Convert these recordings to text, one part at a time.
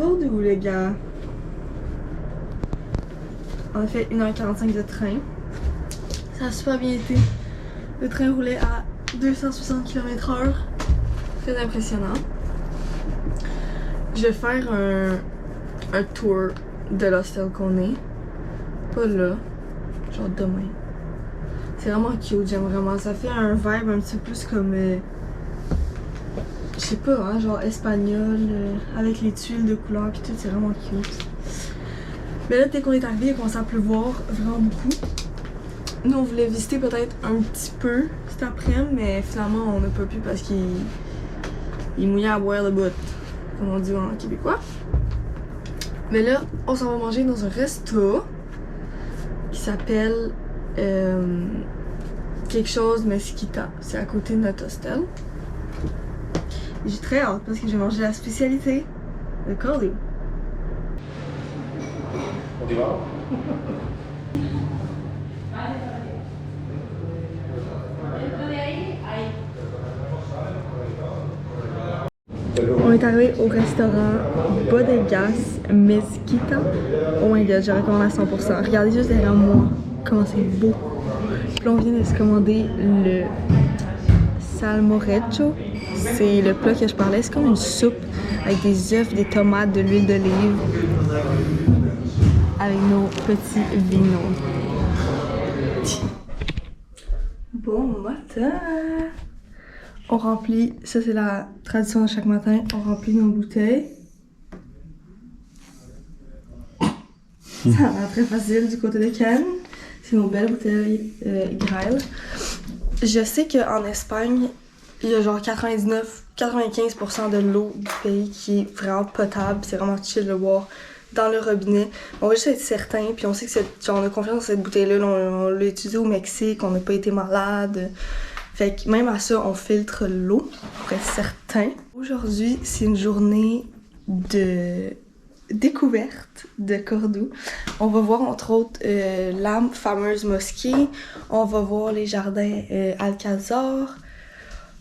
Cordoue, les gars. On a fait 1h45 de train. Ça a super bien été. Le train roulait à 260 km/h. Très impressionnant. Je vais faire un tour de l'hostel qu'on est. Pas là. Genre demain. C'est vraiment cute, j'aime vraiment. Ça fait un vibe un petit peu plus comme... je sais pas, hein, genre espagnol, avec les tuiles de couleurs pis tout, c'est vraiment cute. Mais là, dès qu'on est arrivé, il a commencé à pleuvoir vraiment beaucoup. Nous, on voulait visiter peut-être un petit peu cet après-midi, mais finalement, on n'a pas pu parce qu'il mouillait à boire le bout, comme on dit en québécois. Mais là, on s'en va manger dans un resto qui s'appelle quelque chose Mesquita. C'est à côté de notre hostel. J'ai très hâte parce que je vais manger la spécialité de Cordoue. On y va? On est arrivé au restaurant Bodegas Mesquita. Oh my god, je recommande à 100%. Regardez juste derrière moi comment c'est beau. Puis là, on vient de se commander le salmorejo. C'est le plat que je parlais. C'est comme une soupe avec des œufs, des tomates, de l'huile d'olive. Avec nos petits vinos. Bon matin! On remplit, ça c'est la tradition de chaque matin, on remplit nos bouteilles. Ça a l'air très facile du côté de Cannes. C'est nos belles bouteilles Grail. Je sais qu'en Espagne, il y a genre 99-95% de l'eau du pays qui est vraiment potable. C'est vraiment chill de boire dans le robinet. On va juste être certain, puis on sait que genre, on a confiance dans cette bouteille-là. On l'a utilisée au Mexique, on n'a pas été malade. Fait que même à ça, on filtre l'eau pour être certain. Aujourd'hui, c'est une journée de découverte de Cordoue. On va voir entre autres la fameuse mosquée. On va voir les jardins Alcazar.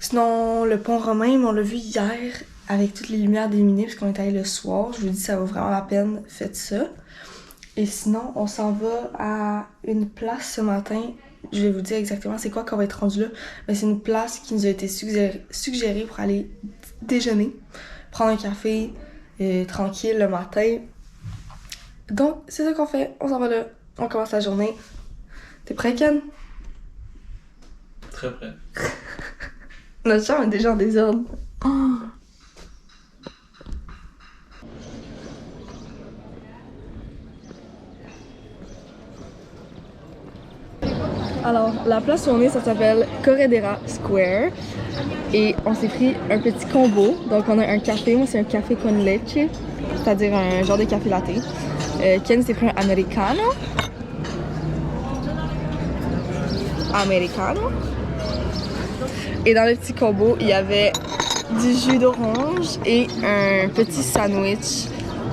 Sinon, le pont romain, on l'a vu hier avec toutes les lumières d'illuminées parce qu'on est allé le soir. Je vous dis, ça vaut vraiment la peine, faites ça. Et sinon, on s'en va à une place ce matin. Je vais vous dire exactement c'est quoi qu'on va être rendu là. Mais c'est une place qui nous a été suggérée pour aller déjeuner, prendre un café tranquille le matin. Donc, c'est ça qu'on fait. On s'en va là. On commence la journée. T'es prêt, Ken? Très prêt. Notre chambre est déjà en désordre. Oh. Alors, la place où on est, ça s'appelle Corredera Square. Et on s'est pris un petit combo. Donc, on a un café. Moi, c'est un café con leche, c'est-à-dire un genre de café latte. Ken s'est pris un americano. Et dans le petit combo, il y avait du jus d'orange et un petit sandwich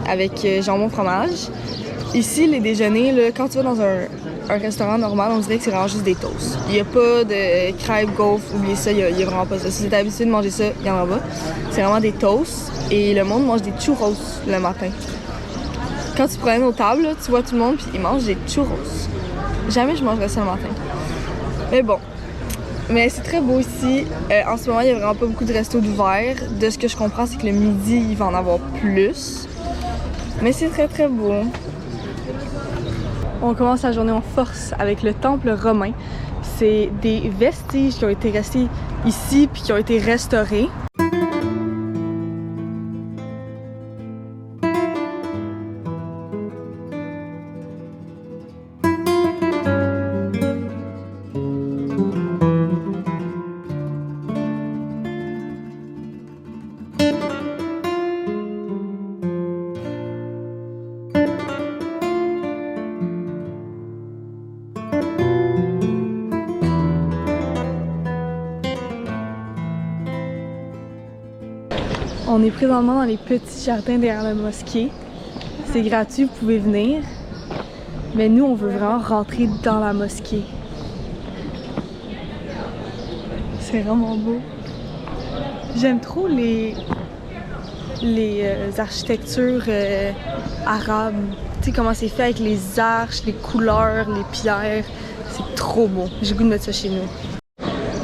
avec jambon fromage. Ici, les déjeuners, là, quand tu vas dans un restaurant normal, on dirait que c'est vraiment juste des toasts. Il n'y a pas de crêpes, gaufres, oubliez ça, il y a vraiment pas ça. Si vous êtes habitué de manger ça, il n'y en a pas. C'est vraiment des toasts et le monde mange des churros le matin. Quand tu prends nos tables, là, tu vois tout le monde puis ils mangent des churros. Jamais je mangerais ça le matin. Mais bon. Mais c'est très beau ici. En ce moment, il n'y a vraiment pas beaucoup de restos d'ouvert. De ce que je comprends, c'est que le midi, il va en avoir plus. Mais c'est très très beau. On commence la journée en force avec le temple romain. C'est des vestiges qui ont été restés ici puis qui ont été restaurés. On est présentement dans les petits jardins derrière la mosquée. C'est gratuit, vous pouvez venir. Mais nous, on veut vraiment rentrer dans la mosquée. C'est vraiment beau. J'aime trop les les architectures arabes. Tu sais comment c'est fait avec les arches, les couleurs, les pierres. C'est trop beau. J'ai le goût de mettre ça chez nous.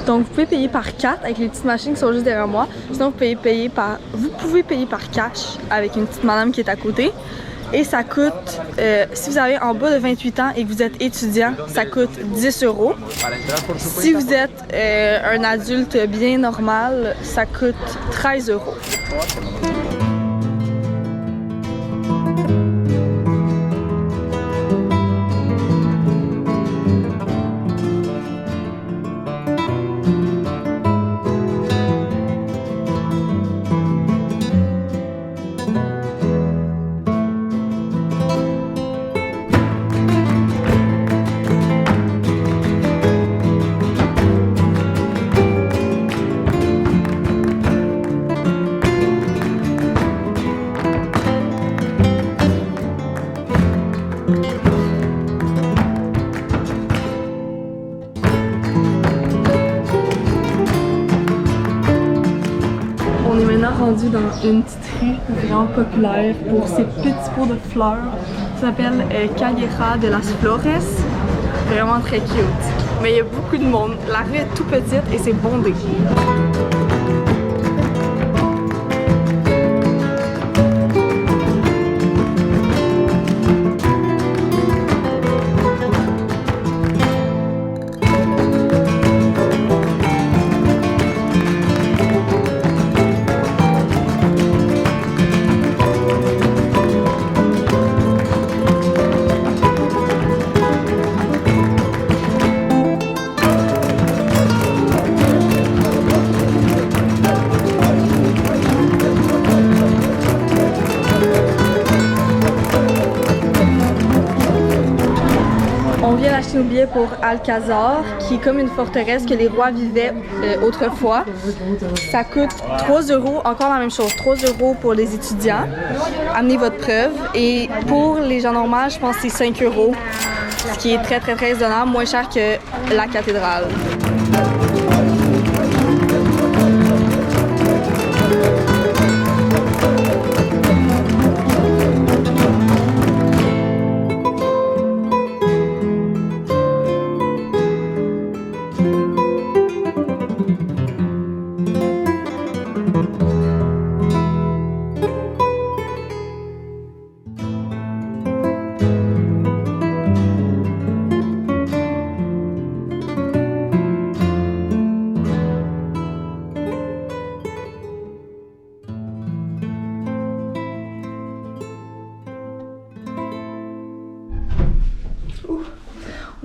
Donc vous pouvez payer par carte avec les petites machines qui sont juste derrière moi. Sinon vous pouvez payer par cash avec une petite madame qui est à côté. Et ça coûte, si vous avez en bas de 28 ans et que vous êtes étudiant, ça coûte 10 €. Si vous êtes un adulte bien normal, ça coûte 13 €. On est maintenant rendu dans une petite rue vraiment populaire pour ces petits pots de fleurs. Ça s'appelle Calleja de las Flores. Vraiment très cute. Mais il y a beaucoup de monde. La rue est tout petite et c'est bondé. On vient d'acheter nos billets pour Alcazar, qui est comme une forteresse que les rois vivaient autrefois. Ça coûte 3 €, encore la même chose, 3 € pour les étudiants. Amenez votre preuve. Et pour les gens normaux, je pense que c'est 5 €, ce qui est très raisonnable, moins cher que la cathédrale.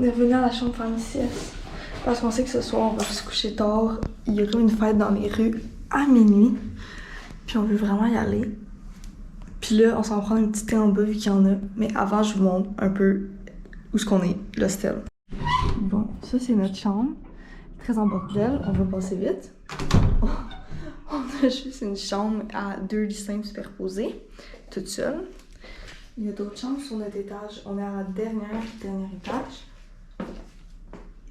On est revenu à la chambre faire une sieste parce qu'on sait que ce soir on va se coucher tard. Il y a comme une fête dans les rues à minuit. Puis on veut vraiment y aller. Puis là, on s'en prend une petite thé en bas vu qu'il y en a. Mais avant, je vous montre un peu où est-ce qu'on est, l'hostel. Bon, ça c'est notre chambre. Très en bordel, on va passer vite. On a juste une chambre à 2 lits simples superposés, toute seule. Il y a d'autres chambres sur notre étage. On est à la dernier étage.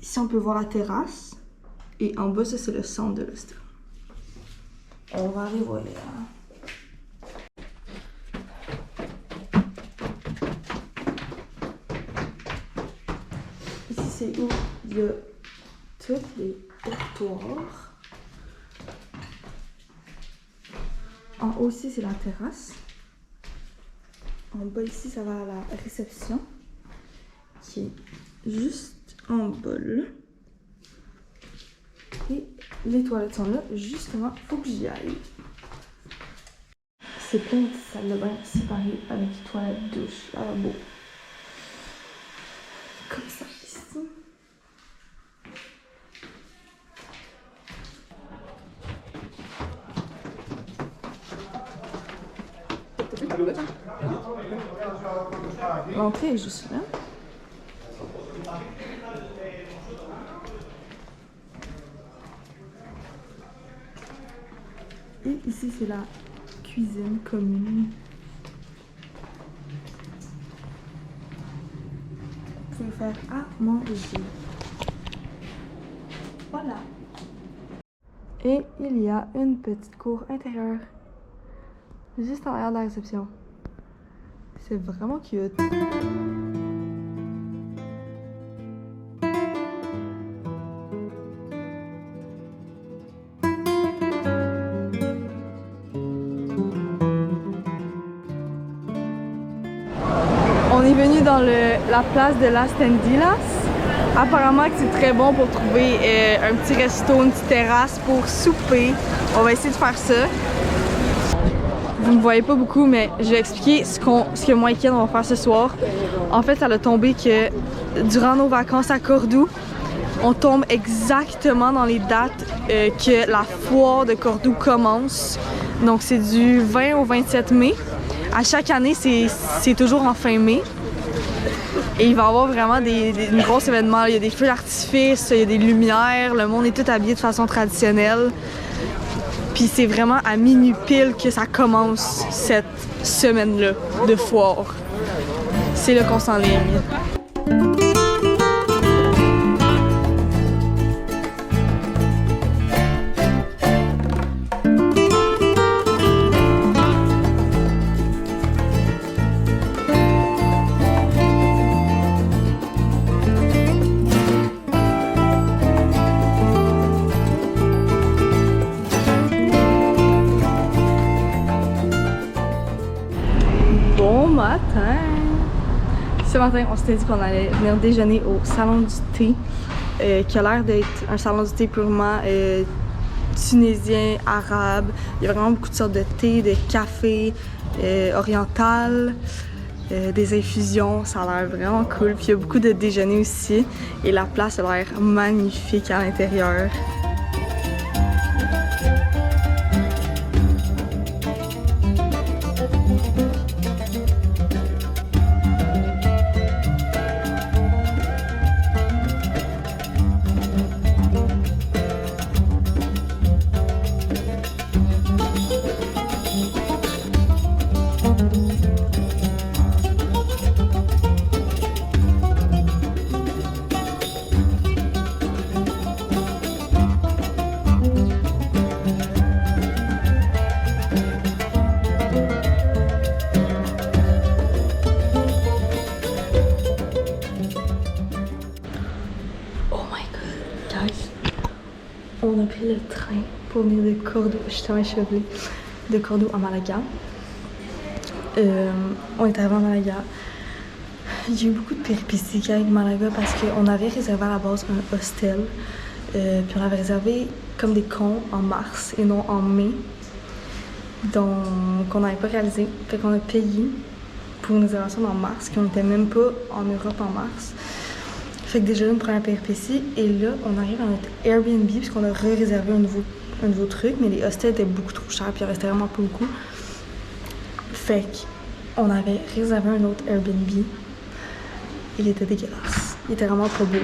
Ici, on peut voir la terrasse. Et en bas, ça, c'est le centre de l'hostel. On va aller voir. Ici, c'est où il y a tous les dortoirs. En haut, ici, c'est la terrasse. En bas, ici, ça va à la réception, qui est juste en bas là. Et les toilettes sont là, justement, faut que j'y aille. C'est plein de salles de bain séparées avec toilettes, douche, lavabo. Comme ça, ici. L'entrée est juste là. Et ici, c'est la cuisine commune. Vous pouvez faire à manger. Voilà. Et il y a une petite cour intérieure Juste en arrière de la réception. C'est vraiment cute. On est venu dans la place de Las Tendilas. Apparemment que c'est très bon pour trouver un petit resto, une petite terrasse pour souper. On va essayer de faire ça. Vous ne me voyez pas beaucoup, mais je vais expliquer ce que moi et Ken on va faire ce soir. En fait, ça a tombé que durant nos vacances à Cordoue, on tombe exactement dans les dates que la foire de Cordoue commence. Donc c'est du 20 au 27 mai. À chaque année, c'est toujours en fin mai. Et il va y avoir vraiment des gros événements. Il y a des feux d'artifice, il y a des lumières, le monde est tout habillé de façon traditionnelle. Puis c'est vraiment à minuit pile que ça commence cette semaine-là de foire. C'est là qu'on s'enligne. Bon matin! Ce matin, on s'était dit qu'on allait venir déjeuner au salon du thé, qui a l'air d'être un salon du thé purement tunisien, arabe. Il y a vraiment beaucoup de sortes de thé, de café, oriental, des infusions. Ça a l'air vraiment cool. Puis il y a beaucoup de déjeuners aussi. Et la place a l'air magnifique à l'intérieur. On a pris le train pour venir de Cordoue, justement échevelé, de Cordoue à Malaga. On est arrivé à Malaga. Il y a eu beaucoup de péripéties avec Malaga parce qu'on avait réservé à la base un hostel. Puis on avait réservé comme des cons en mars et non en mai. Donc on n'avait pas réalisé. Fait qu'on a payé pour une réservation en mars, qu'on n'était même pas en Europe en mars. Fait que déjà une première péripétie, et là on arrive à notre Airbnb puisqu'on a réservé un nouveau truc, mais les hostels étaient beaucoup trop chers puis il en restait vraiment pas beaucoup. Fait qu'on avait réservé un autre Airbnb, il était dégueulasse, il était vraiment trop beau.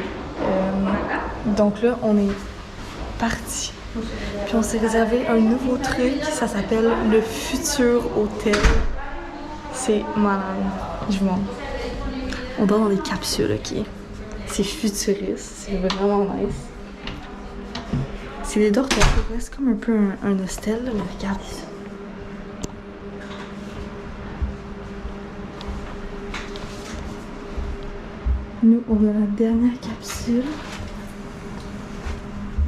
Donc là on est parti, puis on s'est réservé un nouveau truc, ça s'appelle le Futur Hôtel. C'est malade, je vous montre. On dort dans des capsules, ok? C'est futuriste, c'est vraiment nice. C'est des dortoirs, c'est comme un peu un hostel, mais regardez ça. Nous, on a la dernière capsule.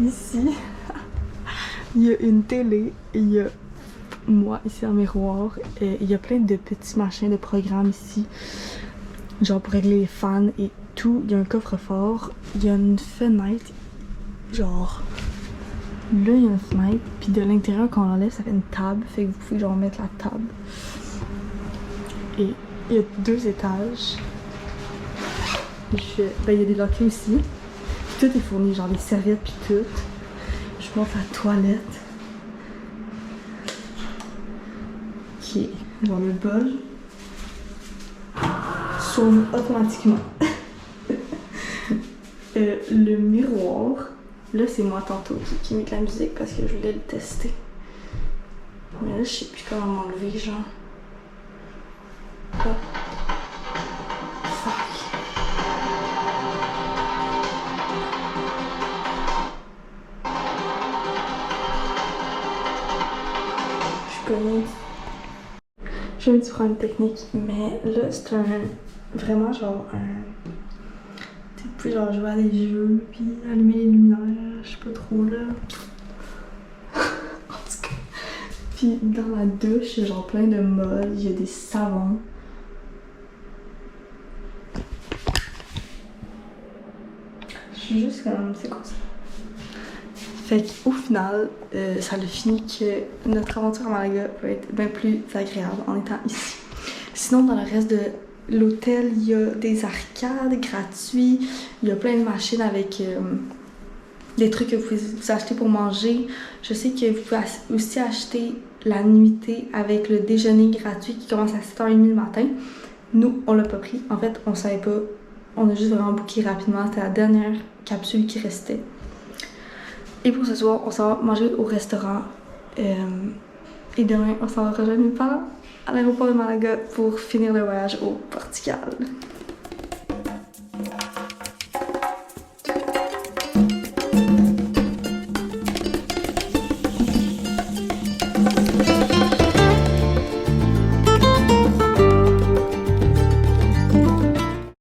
Ici, il y a une télé, il y a moi ici en miroir, et il y a plein de petits machins de programmes ici, genre pour régler les fans et tout. Il y a un coffre-fort, il y a une fenêtre, genre là il y a une fenêtre, puis de l'intérieur quand on l'enlève ça fait une table, fait que vous pouvez genre mettre la table. Et il y a 2 étages. Ben il y a des lockers aussi. Tout est fourni, genre les serviettes puis tout. Je montre la toilette. Qui est genre le bol. S'ouvre automatiquement. Le miroir, là c'est moi tantôt qui met de la musique parce que je voulais le tester. Mais là je sais plus comment m'enlever, genre. Hop. Fuck. Je suis cognée. Je viens de prendre une technique, mais là c'est vraiment genre tu peux genre jouer à des jeux, puis allumer les lumières, je sais pas trop là. En tout cas. Puis dans la douche, il y a genre plein de modes, il y a des savons. Je suis juste comme, c'est quoi ça? Fait qu'au final, ça a fini que notre aventure à Malaga peut être bien plus agréable en étant ici. Sinon, dans le reste de l'hôtel, il y a des arcades gratuits, il y a plein de machines avec des trucs que vous pouvez vous acheter pour manger. Je sais que vous pouvez aussi acheter la nuitée avec le déjeuner gratuit qui commence à 7h30 le matin. Nous, on l'a pas pris. En fait, on savait pas. On a juste vraiment booké rapidement. C'était la dernière capsule qui restait. Et pour ce soir, on s'en va manger au restaurant. Et demain, on s'en va rejoindre mes parents à l'aéroport de Malaga pour finir le voyage au Portugal.